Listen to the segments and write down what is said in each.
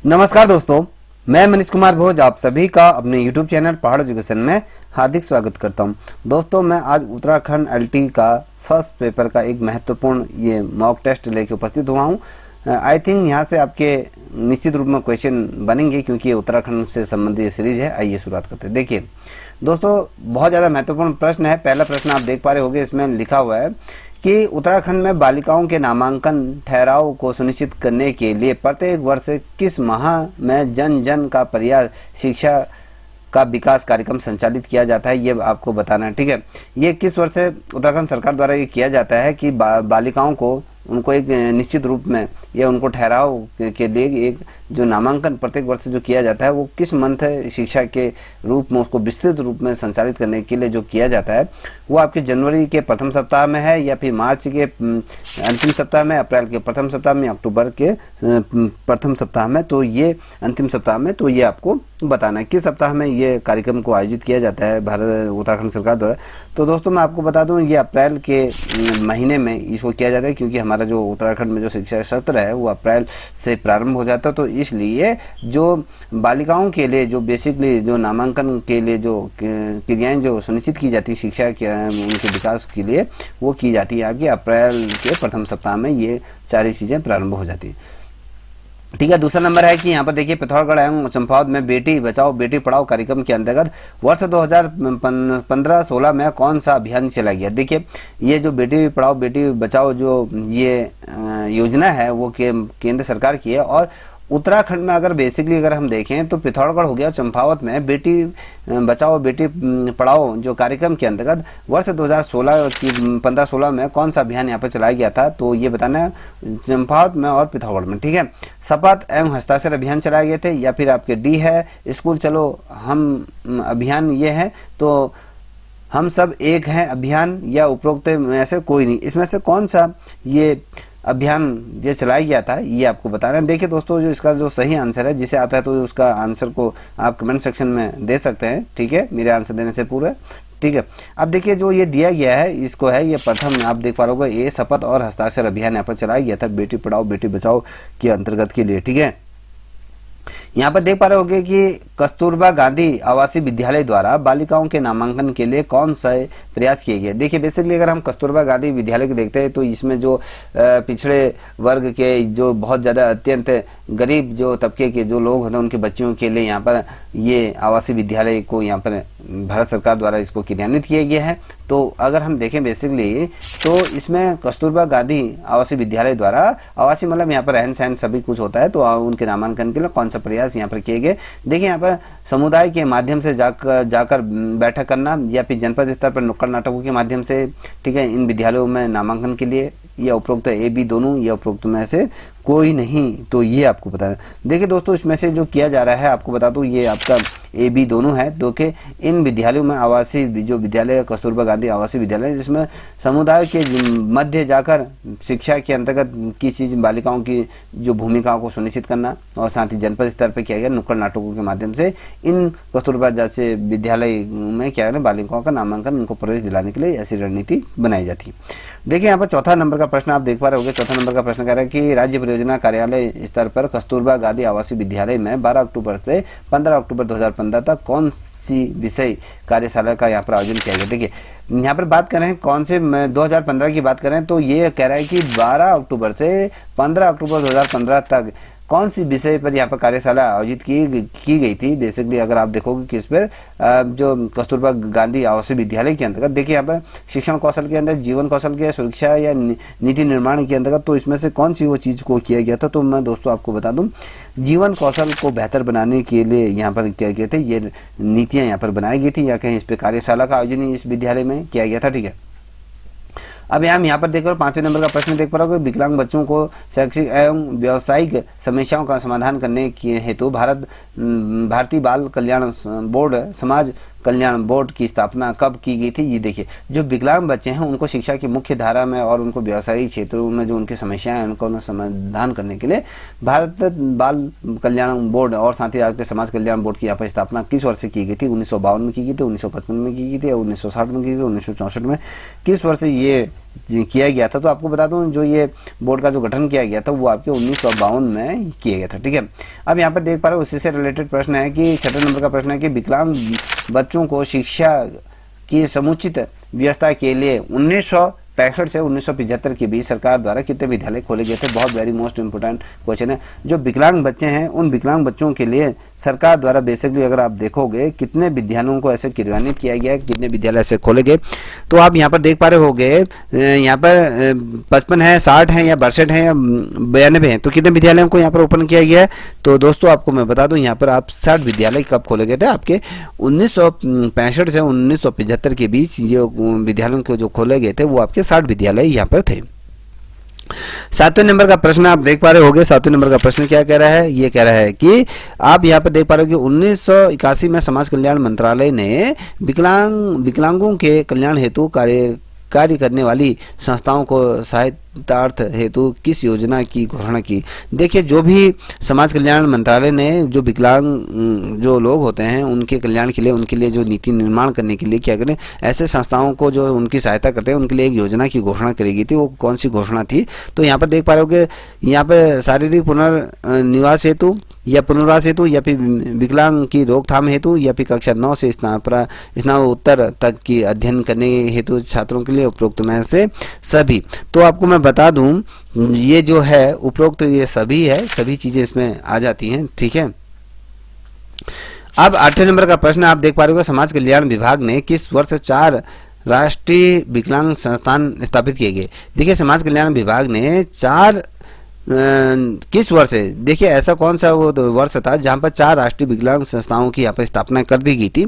नमस्कार दोस्तों, मैं मनीष कुमार भोज आप सभी का अपने YouTube चैनल पहाड़ एजुकेशन में हार्दिक स्वागत करता हूं। दोस्तों, मैं आज उत्तराखंड एलटी का फर्स्ट पेपर का एक महत्वपूर्ण ये मॉक टेस्ट लेके उपस्थित हुआ हूं। आई थिंक यहां से आपके निश्चित रूप में क्वेश्चन बनेंगे क्योंकि ये उत्तराखंड से संबंधित सीरीज है। आइए शुरुआत करते हैं। देखिए दोस्तों, बहुत ज़्यादा महत्वपूर्ण प्रश्न है। पहला प्रश्न आप देख पा रहे होंगे, इसमें लिखा हुआ है कि उत्तराखंड में बालिकाओं के नामांकन ठहराव को सुनिश्चित करने के लिए प्रत्येक वर्ष किस माह में जन जन का प्रयास शिक्षा का विकास कार्यक्रम संचालित किया जाता है, ये आपको बताना है। ठीक है, ये किस वर्ष से उत्तराखंड सरकार द्वारा ये किया जाता है कि बालिकाओं को उनको एक निश्चित रूप में या उनको ठहराव के लिए एक जो नामांकन प्रत्येक वर्ष जो किया जाता है वो किस मंथ शिक्षा के रूप में उसको विस्तृत रूप में संचालित करने के लिए जो किया जाता है वो आपके जनवरी के प्रथम सप्ताह में है या फिर मार्च के अंतिम सप्ताह में, अप्रैल के प्रथम सप्ताह में, अक्टूबर के प्रथम सप्ताह में, तो ये अंतिम सप्ताह में, तो ये आपको बताना है किस सप्ताह में ये कार्यक्रम को आयोजित किया जाता है भारत उत्तराखंड सरकार द्वारा। तो दोस्तों, मैं आपको बता दूं ये अप्रैल के महीने में इसको किया जाता है क्योंकि हमारा जो उत्तराखंड में जो शिक्षा सत्र है वो अप्रैल से प्रारंभ हो जाता है। तो इसलिए जो बालिकाओं के लिए जो बेसिकली जो नामांकन के लिए जो क्रियाएं जो सुनिश्चित की जाती है शिक्षा के उनके विकास के लिए वो की जाती है आपकी अप्रैल के प्रथम सप्ताह में ये सारी चीज़ें प्रारंभ हो जाती है। ठीक है, दूसरा नंबर है कि यहाँ पर देखिए पिथौरागढ़ एवं चंपावत में बेटी बचाओ बेटी पढ़ाओ कार्यक्रम के अंतर्गत वर्ष 2015-16 में कौन सा अभियान चला गया। देखिए ये जो बेटी पढ़ाओ बेटी बचाओ जो ये योजना है वो केंद्र सरकार की है और उत्तराखंड में अगर बेसिकली अगर हम देखें तो पिथौरागढ़ हो गया, चंपावत में बेटी बचाओ बेटी पढ़ाओ जो कार्यक्रम के अंतर्गत वर्ष 2016 की 15-16 में कौन सा अभियान यहाँ पर चलाया गया था, तो ये बताना है चंपावत में और पिथौरागढ़ में। ठीक है, शपथ एवं हस्ताक्षर अभियान चलाए गए थे या फिर आपके डी है स्कूल चलो हम अभियान ये है, तो हम सब एक हैं अभियान या उपरोक्त में से कोई नहीं, इसमें से कौन सा ये अभियान ये चलाया गया था ये आपको बताना है। देखिए दोस्तों, जो इसका जो सही आंसर है जिसे आता है तो उसका आंसर को आप कमेंट सेक्शन में दे सकते हैं। ठीक है, मेरे आंसर देने से पूर्व। ठीक है, अब देखिए जो ये दिया गया है इसको है ये प्रथम आप देख पा रहे होगे ये शपथ और हस्ताक्षर अभियान यहाँ पर चलाया गया था बेटी पढ़ाओ बेटी बचाओ के अंतर्गत के लिए। ठीक है, यहाँ पर देख पा रहे होंगे कि कस्तूरबा गांधी आवासीय विद्यालय द्वारा बालिकाओं के नामांकन के लिए कौन सा प्रयास किए गए। देखिए बेसिकली अगर हम कस्तूरबा गांधी विद्यालय को देखते हैं तो इसमें जो पिछड़े वर्ग के जो बहुत ज़्यादा अत्यंत गरीब जो तबके के जो लोग होते हैं उनके बच्चियों के लिए यहाँ पर ये आवासीय विद्यालय को यहाँ पर भारत सरकार द्वारा इसको क्रियान्वित किया गया है। तो अगर हम देखें बेसिकली तो इसमें कस्तूरबा गांधी आवासीय विद्यालय द्वारा आवासीय मतलब यहाँ पर रहन सहन सभी कुछ होता है, तो उनके नामांकन के लिए कौन सा प्रयास यहाँ पर किए गए। देखिए यहाँ पर समुदाय के माध्यम से जाकर बैठक करना या फिर जनपद स्तर पर नुक्कड़ नाटकों के माध्यम से, ठीक है, इन विद्यालयों में नामांकन के लिए या उपरोक्त ए बी दोनों या उपरोक्त में से कोई नहीं, तो ये आपको बताना। देखिए दोस्तों, इसमें से जो किया जा रहा है आपको बता दूं ये आपका ए बी दोनों है। तो कि इन विद्यालयों में आवासीय जो विद्यालय कस्तूरबा गांधी आवासीय विद्यालय जिसमें समुदाय के मध्य जाकर शिक्षा के अंतर्गत की चीज बालिकाओं की जो भूमिकाओं को सुनिश्चित करना और साथ ही जनपद स्तर पर किया गया नुक्कड़ नाटकों के माध्यम से इन कस्तूरबा जैसे विद्यालय में क्या है बालिकाओं का नामांकन उनको प्रवेश दिलाने के लिए ऐसी रणनीति बनाई जाती है। देखिए यहाँ पर चौथा नंबर का प्रश्न आप देख पा रहे होंगे। चौथा नंबर का प्रश्न कह रहा है कि राज्य परियोजना कार्यालय स्तर पर कस्तूरबा गांधी आवासीय विद्यालय में 12 अक्टूबर से 15 अक्टूबर 2015 तक कौन सी विषय कार्यशाला का यहाँ पर आयोजन किया गया। देखिए यहाँ पर बात करें कौन से 2015 की बात करें तो ये कह रहा है कि 12 अक्टूबर से 15 अक्टूबर 2015 तक कौन सी विषय पर यहाँ पर कार्यशाला आयोजित की गई थी। बेसिकली अगर आप देखोगे कि इस पर जो कस्तूरबा गांधी आवासीय विद्यालय के अंतर्गत देखिए यहाँ पर शिक्षण कौशल के अंदर जीवन कौशल के सुरक्षा या नीति निर्माण के अंतर्गत, तो इसमें से कौन सी वो चीज़ को किया गया था। तो मैं दोस्तों आपको बता दूं जीवन कौशल को बेहतर बनाने के लिए यहाँ पर क्या किए थे ये नीतियाँ यहाँ पर बनाई गई थी या कहीं इस पर कार्यशाला का आयोजन इस विद्यालय में किया गया था। ठीक है, अब हम यहाँ पर देखकर 5वें नंबर का प्रश्न देख पा रहे हो। विकलांग बच्चों को शैक्षिक एवं व्यावसायिक समस्याओं का समाधान करने के हेतु भारतीय बाल कल्याण बोर्ड समाज कल्याण बोर्ड की स्थापना कब की गई थी? ये देखिए, जो विकलांग बच्चे हैं उनको शिक्षा की मुख्य धारा में और उनको व्यवसायिक क्षेत्रों में जो उनकी समस्याएं हैं उनको समाधान करने के लिए भारत बाल कल्याण बोर्ड और साथ ही आपके समाज कल्याण बोर्ड की यहाँ पर स्थापना किस वर्ष से की गई थी? 1952 में की गई थी, 1955 में की गई थी, 1960 में की गई थी, 1964 में, किस वर्ष से ये किया गया था? तो आपको बता दूं, जो ये बोर्ड का जो गठन किया गया था वो आपके 1952 में किया गया था। ठीक है, अब यहाँ पर देख पा रहे हो उसी से रिलेटेड प्रश्न है कि 6 नंबर का प्रश्न है कि विकलांग बच्चों को शिक्षा की समुचित व्यवस्था के लिए 1965 से 1975 के बीच सरकार द्वारा कितने विद्यालय खोले गए थे? बहुत वेरी मोस्ट इंपोर्टेंट क्वेश्चन है। जो विकलांग बच्चे हैं उन विकलांग बच्चों के लिए सरकार द्वारा बेसिकली अगर आप देखोगे कितने विद्यालयों को ऐसे क्रियान्वित किया गया है, कितने विद्यालय ऐसे खोले गए, तो आप यहाँ पर देख पा रहे होगे यहाँ पर 55 है, 60 है या 62 है या 92 है, तो कितने विद्यालयों को यहाँ पर ओपन किया गया है? तो दोस्तों आपको मैं बता दूं यहाँ पर आप 60 विद्यालय कब खोले गए थे? आपके 1965 से 1975 के बीच जो विद्यालयों को जो खोले गए थे वो आपके 60 विद्यालय यहाँ पर थे। 7वें नंबर का प्रश्न आप देख पा रहे होगे। 7वें नंबर का प्रश्न क्या कह रहा है? ये कह रहा है कि आप यहाँ पर देख पा रहे हो कि 1981 में समाज कल्याण मंत्रालय ने विकलांगों के कल्याण हेतु कार्य करने वाली संस्थाओं को सहायतार्थ हेतु किस योजना की घोषणा की? देखिए, जो भी समाज कल्याण मंत्रालय ने जो विकलांग जो लोग होते हैं उनके कल्याण के लिए, उनके लिए जो नीति निर्माण करने के लिए क्या करें, ऐसे संस्थाओं को जो उनकी सहायता करते हैं उनके लिए एक योजना की घोषणा करी गई थी। वो कौन सी घोषणा थी? तो यहाँ पर देख पा रहे हो कि यहाँ पर शारीरिक पुनर्निवास हेतु या पुनर्वास हेतु या फिर विकलांग की रोकथाम हेतु या फिर कक्षा 9 से स्नातकोत्तर तक की अध्ययन करने हेतु छात्रों के लिए उपरोक्त में से सभी। तो आपको मैं बता दूं ये जो है उपरोक्त ये सभी है, सभी चीजें इसमें आ जाती हैं। ठीक है, अब 8वें नंबर का प्रश्न आप देख पा रहे हो, समाज कल्याण विभाग ने किस वर्ष 4 राष्ट्रीय विकलांग संस्थान स्थापित किए गए? देखिए, समाज कल्याण विभाग ने 4 किस वर्ष है? देखिए, ऐसा कौन सा वो वर्ष था जहां पर 4 राष्ट्रीय विकलांग संस्थाओं की यहाँ पर स्थापना कर दी गई थी?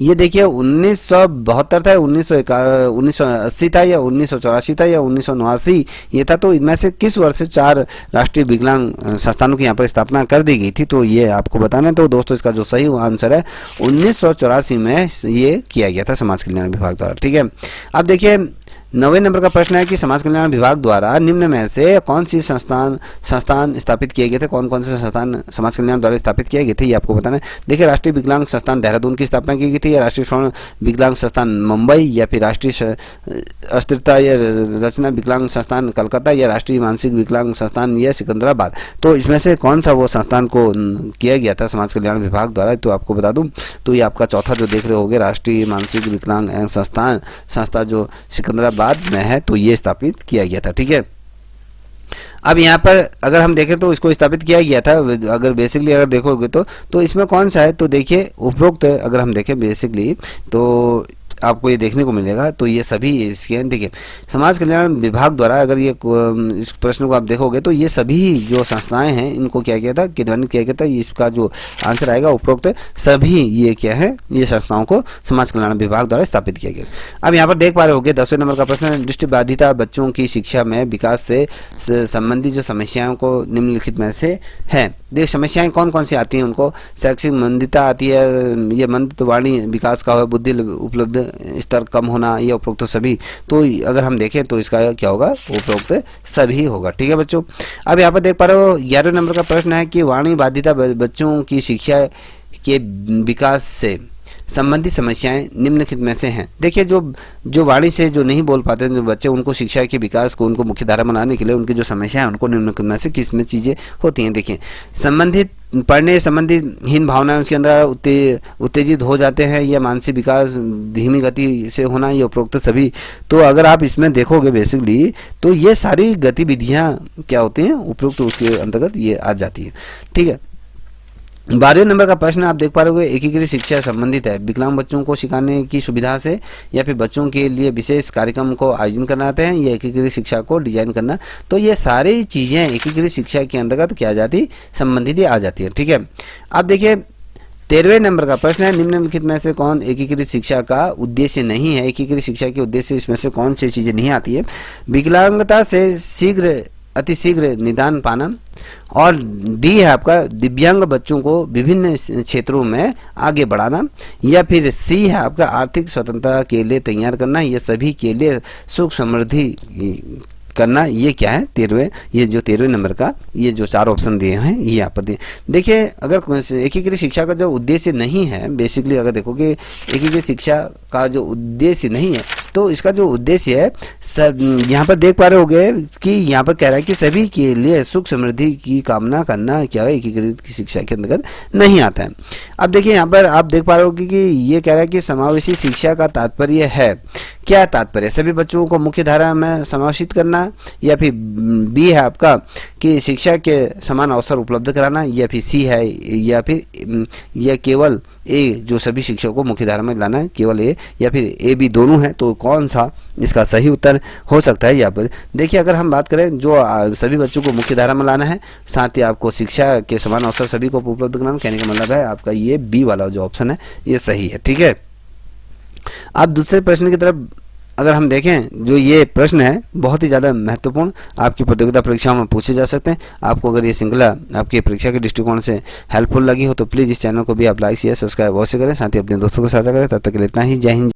ये देखिए 1972 था, 1980 था या 1984 था या 1989 ये था। तो इनमें से किस वर्ष 4 राष्ट्रीय विकलांग संस्थानों की यहाँ पर स्थापना कर दी गई थी? तो ये आपको बताना है। तो दोस्तों इसका जो सही आंसर है 1984 में ये किया गया था समाज कल्याण विभाग द्वारा। ठीक है, अब देखिए 9वें नंबर का प्रश्न है कि समाज कल्याण विभाग द्वारा निम्न में से कौन सी संस्थान स्थापित किए गए थे? कौन कौन से संस्थान समाज कल्याण द्वारा स्थापित किए गए थे ये आपको बताना है। देखिए, राष्ट्रीय विकलांग संस्थान देहरादून की स्थापना की गई थी, या राष्ट्रीय स्वर्ण विकलांग संस्थान मुंबई, या फिर राष्ट्रीय अस्थिरता या रचना विकलांग संस्थान कलकत्ता, या राष्ट्रीय मानसिक विकलांग संस्थान या सिकंदराबाद। तो इसमें से कौन सा वो संस्थान को किया गया था समाज कल्याण विभाग द्वारा? तो आपको बता दूं, तो ये आपका चौथा जो देख रहे होगे राष्ट्रीय मानसिक विकलांग संस्था जो सिकंदराबाद में है, तो ये स्थापित किया गया था। ठीक है, अब यहाँ पर अगर हम देखें तो इसको स्थापित किया गया था, अगर बेसिकली अगर देखोगे तो इसमें कौन सा है? तो देखिए उपरोक्त अगर हम देखें बेसिकली तो आपको ये देखने को मिलेगा। तो ये सभी इसके देखिए समाज कल्याण विभाग द्वारा अगर ये इस प्रश्न को आप देखोगे तो ये सभी जो संस्थाएं हैं इनको क्या किया था, क्रियान्वित किया गया था। इसका जो आंसर आएगा उपरोक्त सभी ये क्या है, ये संस्थाओं को समाज कल्याण विभाग द्वारा स्थापित किया गया। अब यहाँ पर देख पा रहे होंगे 10वें नंबर का प्रश्न, दृष्टिबाधिता बच्चों की शिक्षा में विकास से संबंधित जो समस्याओं को निम्नलिखित में से है। देख समस्याएं कौन कौन सी आती हैं उनको, शैक्षिक मंदिता आती है, ये मंदित वाणी विकास का हो, बुद्धि उपलब्ध स्तर कम होना, ये उपरोक्त सभी। तो अगर हम देखें तो इसका क्या होगा, उपरोक्त सभी होगा। ठीक है बच्चों, अब यहाँ पर देख पा रहे हो 11वें नंबर का प्रश्न है कि वाणी बाधिता बच्चों की शिक्षा के विकास से संबंधित समस्याएं निम्नलिखित में से हैं। देखिए जो वाणी से जो नहीं बोल पाते हैं जो बच्चे, उनको शिक्षा के विकास को उनको मुख्य धारा बनाने के लिए उनकी जो समस्याएं उनको निम्नलिखित में से किस में चीजें होती हैं। देखिए संबंधित पढ़ने संबंधित हीन भावनाएं उसके अंदर उत्तेजित हो जाते हैं, या मानसिक विकास धीमी गति से होना, ये उपरोक्त सभी। तो अगर आप इसमें देखोगे बेसिकली तो ये सारी गतिविधियां क्या होती हैं, उपरोक्त उसके अंतर्गत ये आ जाती है। ठीक है, 12वें नंबर का प्रश्न आप देख पा रहे हो, एकीकृत शिक्षा संबंधित है। विकलांग बच्चों को सिखाने की सुविधा से या फिर बच्चों के लिए विशेष कार्यक्रम को आयोजन कराते हैं, या एकीकृत शिक्षा को डिजाइन करना। तो ये सारी चीजें एकीकृत शिक्षा के अंतर्गत क्या आ जाती, संबंधित आ जाती है। ठीक है, अब देखिए 13वें नंबर का प्रश्न है, निम्नलिखित में से कौन एकीकृत शिक्षा का उद्देश्य नहीं है। एकीकृत शिक्षा के उद्देश्य इसमें से कौन सी चीजें नहीं आती है। विकलांगता से शीघ्र अतिशीघ्र निदान पाना, और डी है आपका दिव्यांग बच्चों को विभिन्न क्षेत्रों में आगे बढ़ाना, या फिर सी है आपका आर्थिक स्वतंत्रता के लिए तैयार करना, ये सभी के लिए सुख समृद्धि करना। ये क्या है 13वें, ये जो 13वें नंबर का ये जो 4 ऑप्शन दिए हैं ये यहाँ पर दिए। देखिए अगर एकीकृत शिक्षा का जो उद्देश्य नहीं है, बेसिकली अगर देखोगे एकीकृत शिक्षा का जो उद्देश्य नहीं है तो इसका जो उद्देश्य है सब यहाँ पर देख पा रहे होगे कि यहाँ पर कह रहा है कि सभी के लिए सुख समृद्धि की कामना करना क्या है एकीकृत शिक्षा के अंतर्गत नहीं आता है। अब देखिए यहाँ पर आप देख पा रहे होगे कि ये कह रहा है कि समावेशी शिक्षा का तात्पर्य है, क्या तात्पर्य, सभी बच्चों को मुख्य धारा में समावेशित करना, या फिर बी है आपका कि शिक्षा के समान अवसर उपलब्ध कराना, या फिर सी है या फिर यह केवल ए जो सभी शिक्षकों को मुख्य धारा में लाना है, केवल ए, या फिर ए बी दोनों है। तो कौन सा इसका सही उत्तर हो सकता है यहाँ पर देखिए। अगर हम बात करें जो सभी बच्चों को मुख्य धारा में लाना है, साथ ही आपको शिक्षा के समान अवसर सभी को उपलब्ध कराना, कहने का मतलब है आपका ये बी वाला जो ऑप्शन है ये सही है। ठीक है, अब दूसरे प्रश्न की तरफ अगर हम देखें, जो ये प्रश्न है बहुत ही ज़्यादा महत्वपूर्ण, आपकी प्रतियोगिता परीक्षाओं में पूछे जा सकते हैं। आपको अगर ये श्रृंखला आपकी परीक्षा के दृष्टिकोण से हेल्पफुल लगी हो तो प्लीज़ इस चैनल को भी आप लाइक शेयर सब्सक्राइब अवश्य करें, साथ ही अपने दोस्तों को साझा करें। तब तक के लिए इतना ही, जय हिंद।